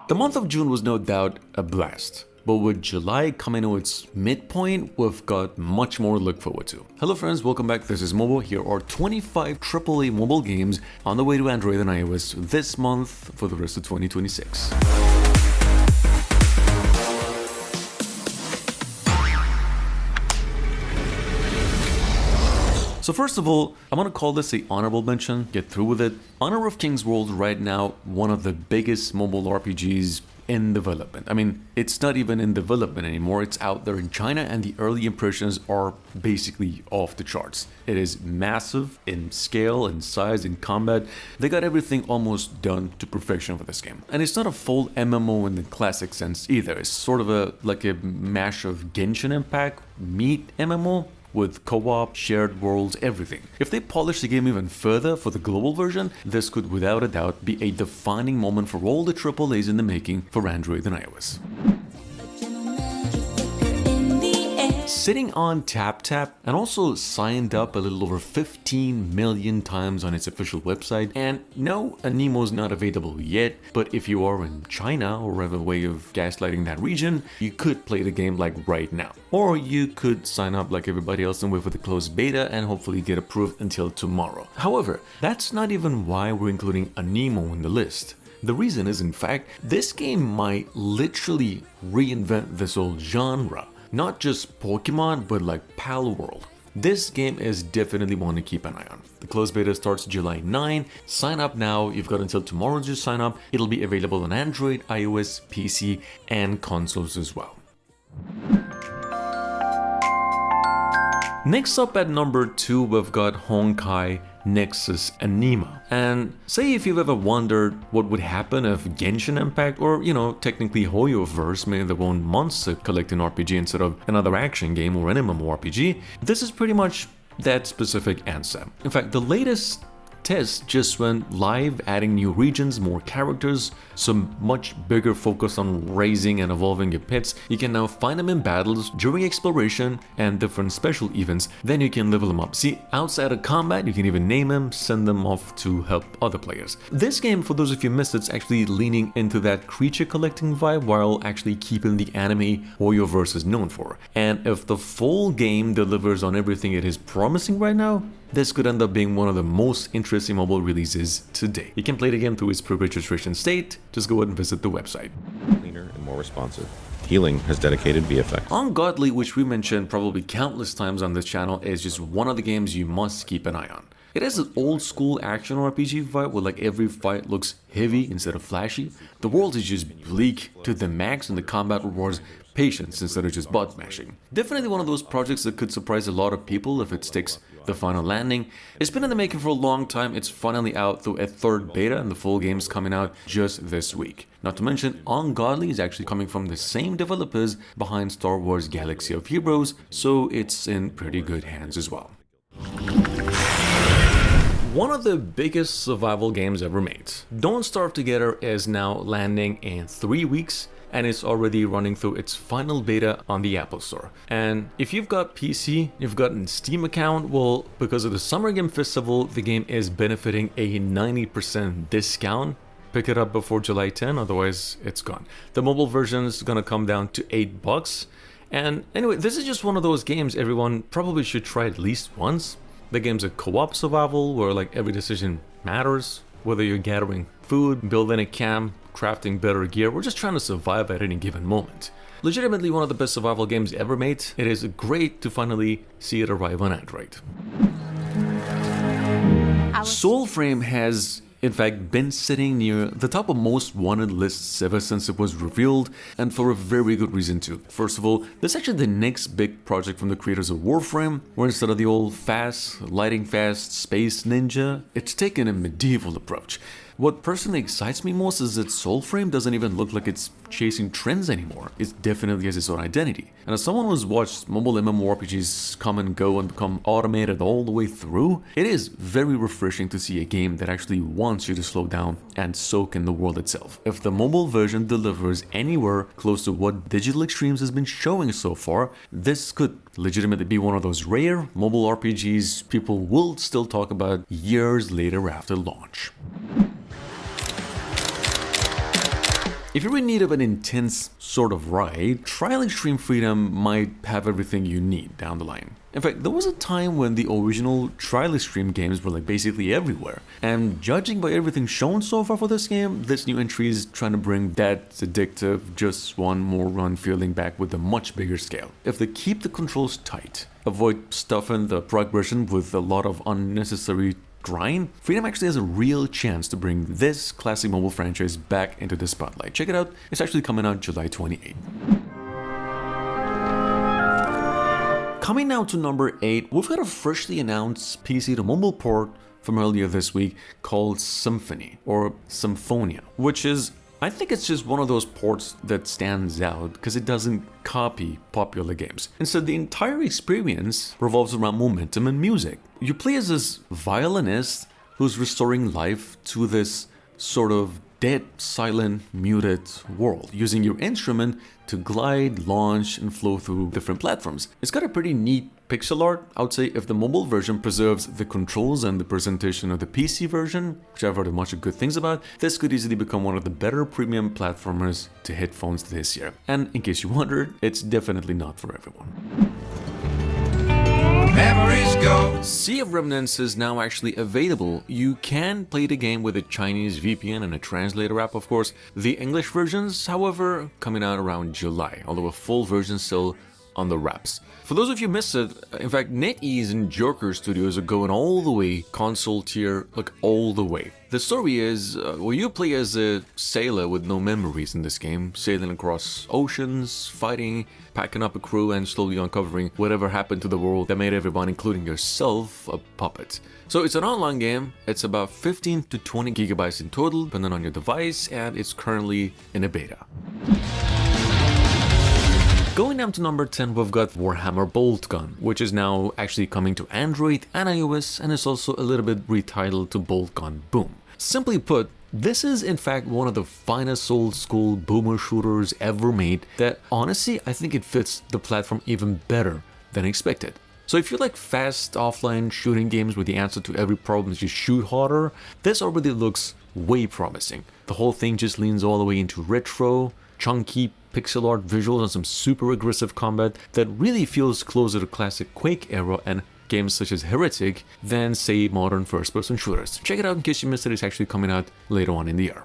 The month of June was no doubt a blast, but with July coming to its midpoint, we've got much more to look forward to. Hello friends, welcome back. This is Mobile. Here are 25 AAA mobile games on the way to Android and iOS this month for the rest of 2026. So first of all, I'm gonna call this a honorable mention, get through with it. Honor of Kings World right now, one of the biggest mobile RPGs in development. I mean, it's not even in development anymore, it's out there in China and the early impressions are basically off the charts. It is massive in scale, in size, in combat. They got everything almost done to perfection for this game. And it's not a full MMO in the classic sense either. It's sort of like a mash of Genshin Impact meet MMO, with co-op, shared worlds, everything. If they polish the game even further for the global version, this could without a doubt be a defining moment for all the AAAs in the making for Android and iOS. Sitting on TapTap and also signed up a little over 15 million times on its official website. And no, Animo's not available yet, but if you are in China or have a way of gaslighting that region, you could play the game like right now. Or you could sign up like everybody else and wait for the closed beta and hopefully get approved until tomorrow. However, that's not even why we're including Animo in the list. The reason is, in fact, this game might literally reinvent this whole genre. Not just Pokemon, but like Pal World. This game is definitely one to keep an eye on. The closed beta starts July 9. Sign up now. You've got until tomorrow to sign up. It'll be available on Android, iOS, PC, and consoles as well. Next up at number 2, we've got Honkai Nexus Anima. And say if you've ever wondered what would happen if Genshin Impact or, technically Hoyoverse made their own monster collecting RPG instead of another action game or an MMORPG, this is pretty much that specific answer. In fact, the latest test just went live, adding new regions, more characters, some much bigger focus on raising and evolving your pets. You can now find them in battles, during exploration, and different special events. Then you can level them up. See, outside of combat, you can even name them, send them off to help other players. This game, for those of you who missed it, is actually leaning into that creature collecting vibe while actually keeping the anime Hoyoverse is known for. And if the full game delivers on everything it is promising right now, this could end up being one of the most interesting mobile releases today. You can play the game through its pre-registration state. Just go ahead and visit the website. Cleaner and more responsive. Healing has dedicated VFX. Ungodly, which we mentioned probably countless times on this channel, is just one of the games you must keep an eye on. It has an old school action RPG vibe where like every fight looks heavy instead of flashy. The world is just bleak to the max and the combat rewards patience instead of just butt mashing. Definitely one of those projects that could surprise a lot of people if it sticks the final landing. It's been in the making for a long time. It's finally out through a third beta and the full game's coming out just this week. Not to mention, Ungodly is actually coming from the same developers behind Star Wars Galaxy of Heroes, so it's in pretty good hands as well. One of the biggest survival games ever made. Don't Starve Together is now landing in 3 weeks and it's already running through its final beta on the Apple Store. And if you've got PC, you've got a Steam account, well, because of the Summer Game Festival, the game is benefiting a 90% discount. Pick it up before July 10, otherwise it's gone. The mobile version is gonna come down to $8. And anyway, this is just one of those games everyone probably should try at least once. The game's a co-op survival where like every decision matters, whether you're gathering food, building a camp, crafting better gear, or just trying to survive at any given moment. Legitimately one of the best survival games ever made. It is great to finally see it arrive on Android. Soulframe has in fact been sitting near the top of most wanted lists ever since it was revealed, and for a very good reason too. First of all, this is actually the next big project from the creators of Warframe, where instead of the old fast, lightning fast space ninja, it's taken a medieval approach. What personally excites me most is that Soulframe doesn't even look like it's chasing trends anymore. It definitely has its own identity. And as someone who's watched mobile MMORPGs come and go and become automated all the way through, it is very refreshing to see a game that actually wants you to slow down and soak in the world itself. If the mobile version delivers anywhere close to what Digital Extremes has been showing so far, this could legitimately be one of those rare mobile RPGs people will still talk about years later after launch. If you're in need of an intense sort of ride, trial Xtreme Freedom might have everything you need down the line. In fact, there was a time when the original Trial Xtreme games were like basically everywhere, and judging by everything shown so far for this game, this new entry is trying to bring that addictive, just one more run feeling back with a much bigger scale. If they keep the controls tight, avoid stuffing the progression with a lot of unnecessary grind, Freedom actually has a real chance to bring this classic mobile franchise back into the spotlight. Check it out, it's actually coming out July 28th. Coming now to number 8, we've got a freshly announced PC to mobile port from earlier this week called Symphony, or Symphonia, which is, I think it's just one of those ports that stands out because it doesn't copy popular games. Instead, the entire experience revolves around momentum and music. You play as this violinist who's restoring life to this sort of dead, silent, muted world, using your instrument to glide, launch, and flow through different platforms. It's got a pretty neat pixel art. I would say if the mobile version preserves the controls and the presentation of the PC version, which I've heard a bunch of good things about, this could easily become one of the better premium platformers to hit phones this year. And in case you wondered, it's definitely not for everyone. Memories go. Sea of Remnants is now actually available. You can play the game with a Chinese VPN and a translator app, of course. The English versions, however, coming out around July, although a full version still on the wraps. For those of you who missed it, in fact, NetEase and Joker Studios are going all the way console tier, like all the way. The story is, well, you play as a sailor with no memories in this game, sailing across oceans, fighting, packing up a crew, and slowly uncovering whatever happened to the world that made everyone, including yourself, a puppet. So it's an online game. It's about 15 to 20 gigabytes in total, depending on your device, and it's currently in a beta. Going down to number 10, we've got Warhammer Boltgun, which is now actually coming to Android and iOS, and is also a little bit retitled to Boltgun Boom. Simply put, this is in fact one of the finest old school boomer shooters ever made that honestly I think it fits the platform even better than expected. So if you like fast offline shooting games where the answer to every problem is just shoot harder, this already looks way promising. The whole thing just leans all the way into retro, chunky pixel art visuals and some super aggressive combat that really feels closer to classic Quake era and games such as Heretic than, say, modern first-person shooters. Check it out in case you missed it, it's actually coming out later on in the year.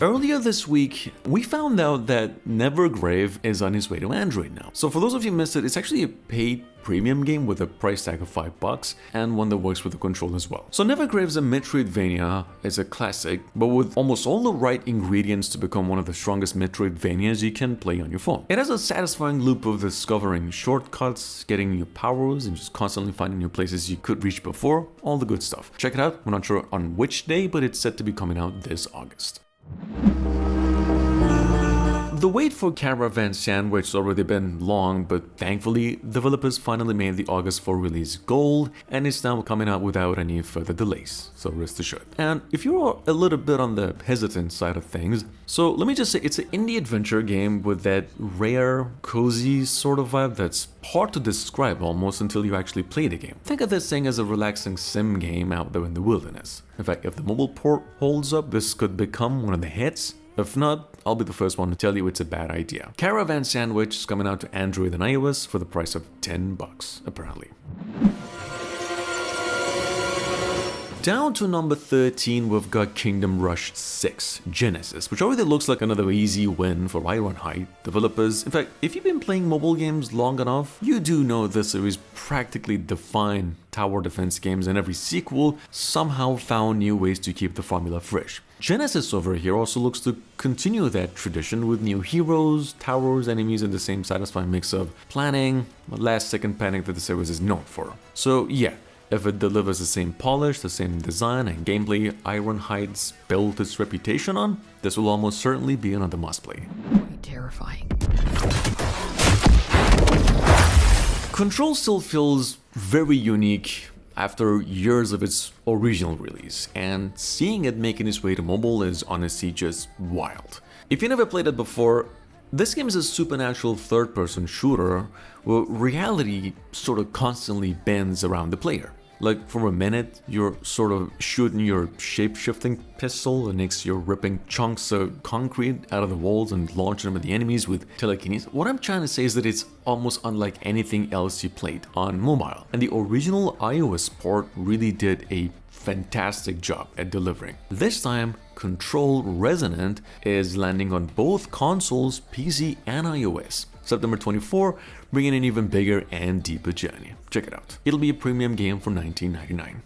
Earlier this week, we found out that Nevergrave is on its way to Android now. So for those of you who missed it, it's actually a paid premium game with a price tag of $5 and one that works with the control as well. So Nevergrave is a Metroidvania, is a classic, but with almost all the right ingredients to become one of the strongest Metroidvanias you can play on your phone. It has a satisfying loop of discovering shortcuts, getting new powers, and just constantly finding new places you could reach before, all the good stuff. Check it out, we're not sure on which day, but it's set to be coming out this August. The wait for Caravan SandWitch has already been long, but thankfully, developers finally made the August 4 release gold, and it's now coming out without any further delays, so rest assured. And if you're a little bit on the hesitant side of things, so let me just say it's an indie adventure game with that rare, cozy sort of vibe that's hard to describe almost until you actually play the game. Think of this thing as a relaxing sim game out there in the wilderness. In fact, if the mobile port holds up, this could become one of the hits. If not, I'll be the first one to tell you it's a bad idea. Caravan SandWitch is coming out to Android and iOS for the price of $10, apparently. Down to number 13, we've got Kingdom Rush 6 Genesis, which already looks like another easy win for Ironhide developers. In fact, if you've been playing mobile games long enough, you do know this series practically defined tower defense games, and every sequel somehow found new ways to keep the formula fresh. Genesis over here also looks to continue that tradition with new heroes, towers, enemies, and the same satisfying mix of planning, last-second panic that the series is known for. So yeah, if it delivers the same polish, the same design, and gameplay Ironhide's built its reputation on, this will almost certainly be another must-play. Terrifying. Control still feels very unique after years of its original release, and seeing it making its way to mobile is honestly just wild. If you never played it before, this game is a supernatural third-person shooter where reality sort of constantly bends around the player. Like for a minute, you're sort of shooting your shape-shifting pistol, and next you're ripping chunks of concrete out of the walls and launching them at the enemies with telekinesis. What I'm trying to say is that it's almost unlike anything else you played on mobile. And the original iOS port really did a fantastic job at delivering. This time, Control Resonant is landing on both consoles, PC and iOS. September 24, bringing an even bigger and deeper journey. Check it out. It'll be a premium game for $19.99.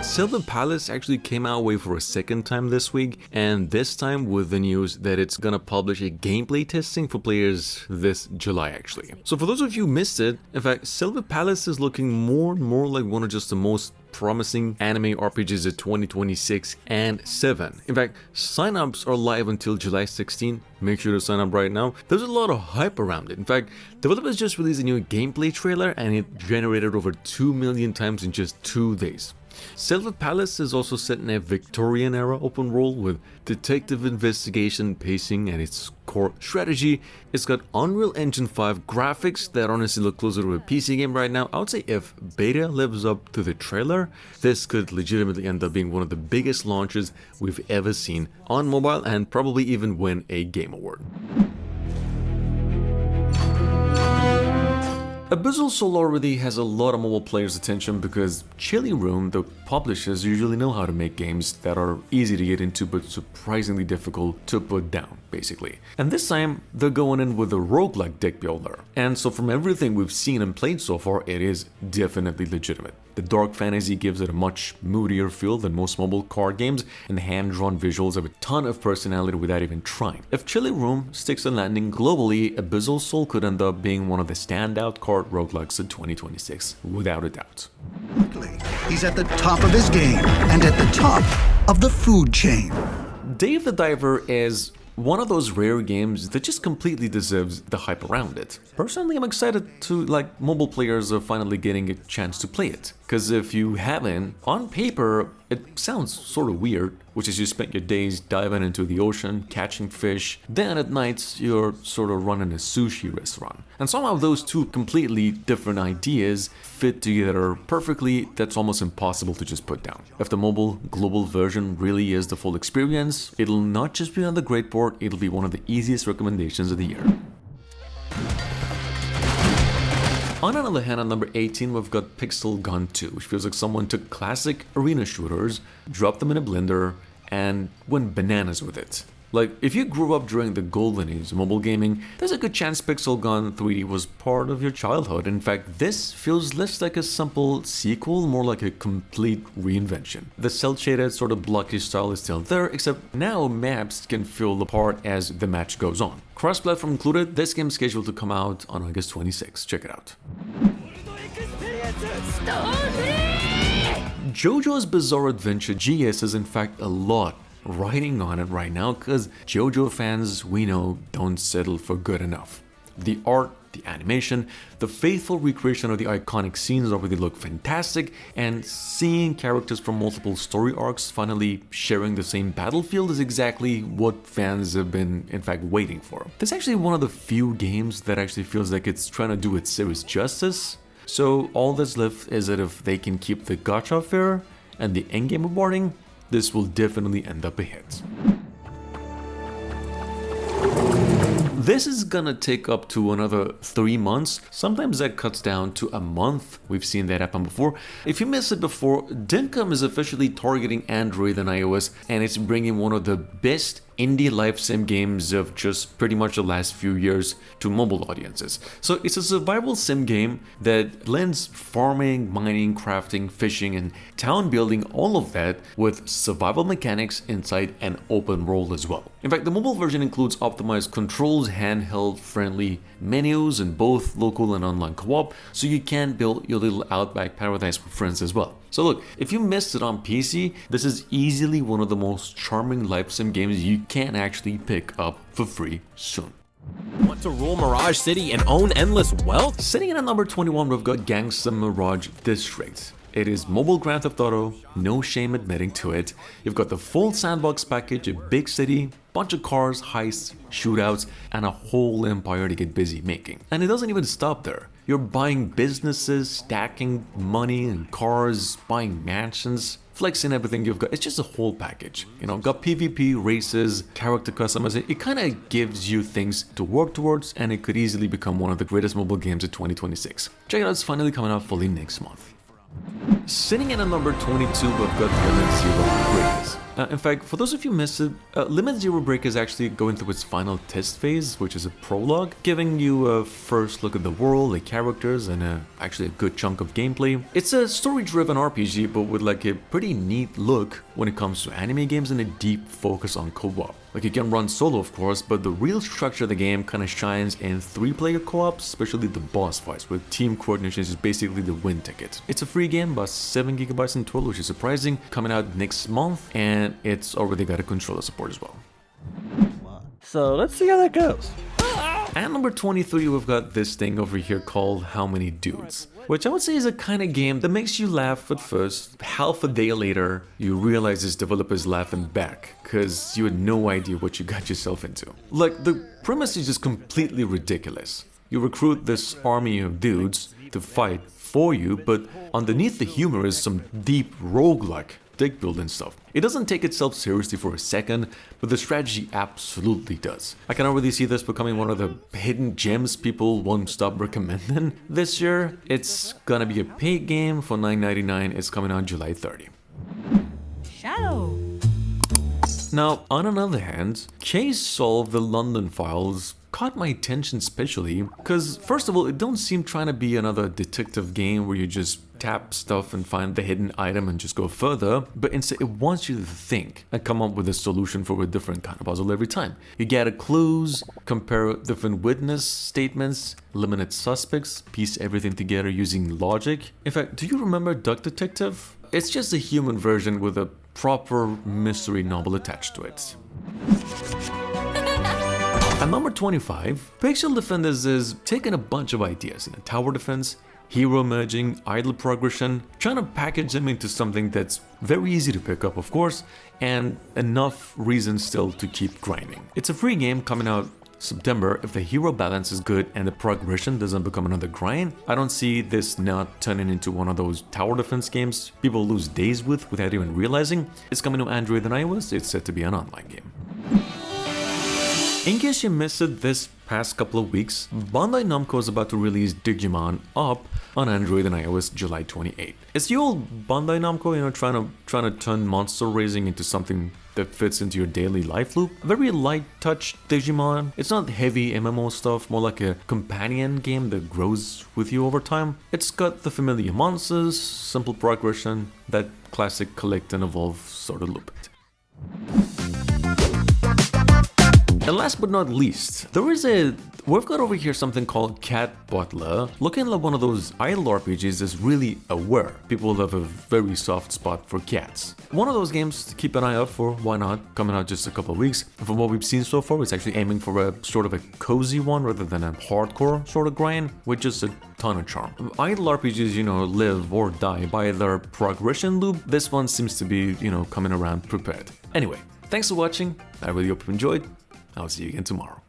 Silver Palace actually came our way for a second time this week, and this time with the news that it's gonna publish a gameplay testing for players this July actually. So for those of you who missed it, in fact, Silver Palace is looking more and more like one of just the most promising anime RPGs of 2026 and 7. In fact, signups are live until July 16. Make sure to sign up right now. There's a lot of hype around it. In fact, developers just released a new gameplay trailer and it generated over 2 million times in just 2 days. Silver Palace is also set in a Victorian era open world with detective investigation pacing at its core strategy. It's got Unreal Engine 5 graphics that honestly look closer to a PC game right now. I would say if beta lives up to the trailer, this could legitimately end up being one of the biggest launches we've ever seen on mobile and probably even win a Game Award. Abyssal Soul already has a lot of mobile players' attention because Chili Room, the publishers, usually know how to make games that are easy to get into but surprisingly difficult to put down, basically. And this time, they're going in with a roguelike deck builder. And so from everything we've seen and played so far, it is definitely legitimate. The dark fantasy gives it a much moodier feel than most mobile card games, and the hand-drawn visuals have a ton of personality without even trying. If Chili Room sticks a landing globally, Abyssal Soul could end up being one of the standout card roguelikes of 2026, without a doubt. He's at the top of his game, and at the top of the food chain. Dave the Diver is one of those rare games that just completely deserves the hype around it. Personally, I'm excited to mobile players are finally getting a chance to play it. Because if you haven't, on paper, it sounds sort of weird, which is you spend your days diving into the ocean, catching fish, then at nights you're sort of running a sushi restaurant. And somehow those two completely different ideas fit together perfectly. That's almost impossible to just put down. If the mobile global version really is the full experience, it'll not just be on the great port, it'll be one of the easiest recommendations of the year. On another hand, on number 18, we've got Pixel Gun 2, which feels like someone took classic arena shooters, dropped them in a blender, and went bananas with it. Like, if you grew up during the golden age of mobile gaming, there's a good chance Pixel Gun 3 was part of your childhood. In fact, this feels less like a simple sequel, more like a complete reinvention. The cel-shaded sort of blocky style is still there, except now maps can fill the part as the match goes on. Cross-platform included, this game is scheduled to come out on August 26. Check it out. JoJo's Bizarre Adventure GS is in fact a lot riding on it right now because JoJo fans we know don't settle for good enough. The art, the animation, the faithful recreation of the iconic scenes already look fantastic, and seeing characters from multiple story arcs finally sharing the same battlefield is exactly what fans have been in fact waiting for. This is actually one of the few games that actually feels like it's trying to do its series justice. So all that's left is that if they can keep the gacha fair and the endgame rewarding, this will definitely end up a hit. This is gonna take up to another 3 months. Sometimes that cuts down to a month. We've seen that happen before. If you missed it before, Dinkum is officially targeting Android and iOS, and it's bringing one of the best indie life sim games of just pretty much the last few years to mobile audiences. So it's a survival sim game that lends farming, mining, crafting, fishing, and town building, all of that with survival mechanics inside an open world as well. In fact, the mobile version includes optimized controls, handheld friendly menus, and both local and online co-op, so you can build your little outback paradise with friends as well. So look, if you missed it on PC, this is easily one of the most charming life sim games you can actually pick up for free soon. Want to rule Mirage City and own endless wealth? Sitting in at number 21, we've got Gangsta Mirage District. It is mobile Grand Theft Auto, no shame admitting to it. You've got the full sandbox package, a big city, bunch of cars, heists, shootouts, and a whole empire to get busy making. And it doesn't even stop there. You're buying businesses, stacking money and cars, buying mansions, flexing everything you've got. It's just a whole package. You know, got PvP, races, character customization. It kind of gives you things to work towards, and it could easily become one of the greatest mobile games of 2026. Check it out, it's finally coming out fully next month. Sitting in at number 22, we've got Limit Zero Breakers. In fact, for those of you who missed it, Limit Zero Break is actually going through its final test phase, which is a prologue, giving you a first look at the world, the characters, and actually a good chunk of gameplay. It's a story-driven RPG, but with like a pretty neat look when it comes to anime games and a deep focus on co-op. Like, you can run solo, of course, but the real structure of the game kind of shines in 3-player co-op, especially the boss fights, where team coordination is basically the win ticket. It's a free game, about 7 GB in total, which is surprising, coming out next month, and it's already got a controller support as well. So let's see how that goes. At number 23, we've got this thing over here called How Many Dudes, which I would say is a kind of game that makes you laugh at first. Half a day later, you realize this developer's laughing back, because you had no idea what you got yourself into. Like, the premise is just completely ridiculous. You recruit this army of dudes to fight for you, but underneath the humor is some deep roguelike deck building stuff. It doesn't take itself seriously for a second, but the strategy absolutely does. I can already see this becoming one of the hidden gems people won't stop recommending this year. It's gonna be a paid game for $9.99. It's coming out July 30. Shadow. Now, on another hand, Case Solve the London Files caught my attention especially because, first of all, it don't seem trying to be another detective game where you just tap stuff and find the hidden item and just go further, but instead it wants you to think and come up with a solution for a different kind of puzzle every time. You gather clues, compare different witness statements, eliminate suspects, piece everything together using logic. In fact, do you remember Duck Detective? It's just a human version with a proper mystery novel attached to it. At number 25, Pixel Defenders is taking a bunch of ideas in tower defense, hero merging, idle progression, trying to package them into something that's very easy to pick up, of course, and enough reason still to keep grinding. It's a free game coming out September. If the hero balance is good and the progression doesn't become another grind, I don't see this not turning into one of those tower defense games people lose days with without even realizing. It's coming to Android and iOS. It's set to be an online game. In case you missed it this past couple of weeks, Bandai Namco is about to release Digimon Up on Android and iOS July 28. It's the old Bandai Namco, you know, trying to turn monster raising into something that fits into your daily life loop. A very light touch Digimon. It's not heavy MMO stuff, more like a companion game that grows with you over time. It's got the familiar monsters, simple progression, that classic collect and evolve sort of loop. And last but not least, we've got over here something called Cat Butler, looking like one of those idle RPGs that's really aware. People have a very soft spot for cats. One of those games to keep an eye out for, why not, coming out just a couple of weeks. And from what we've seen so far, it's actually aiming for a sort of a cozy one rather than a hardcore sort of grind, with just a ton of charm. Idle RPGs, you know, live or die by their progression loop. This one seems to be, you know, coming around prepared. Anyway, thanks for watching. I really hope you enjoyed. I'll see you again tomorrow.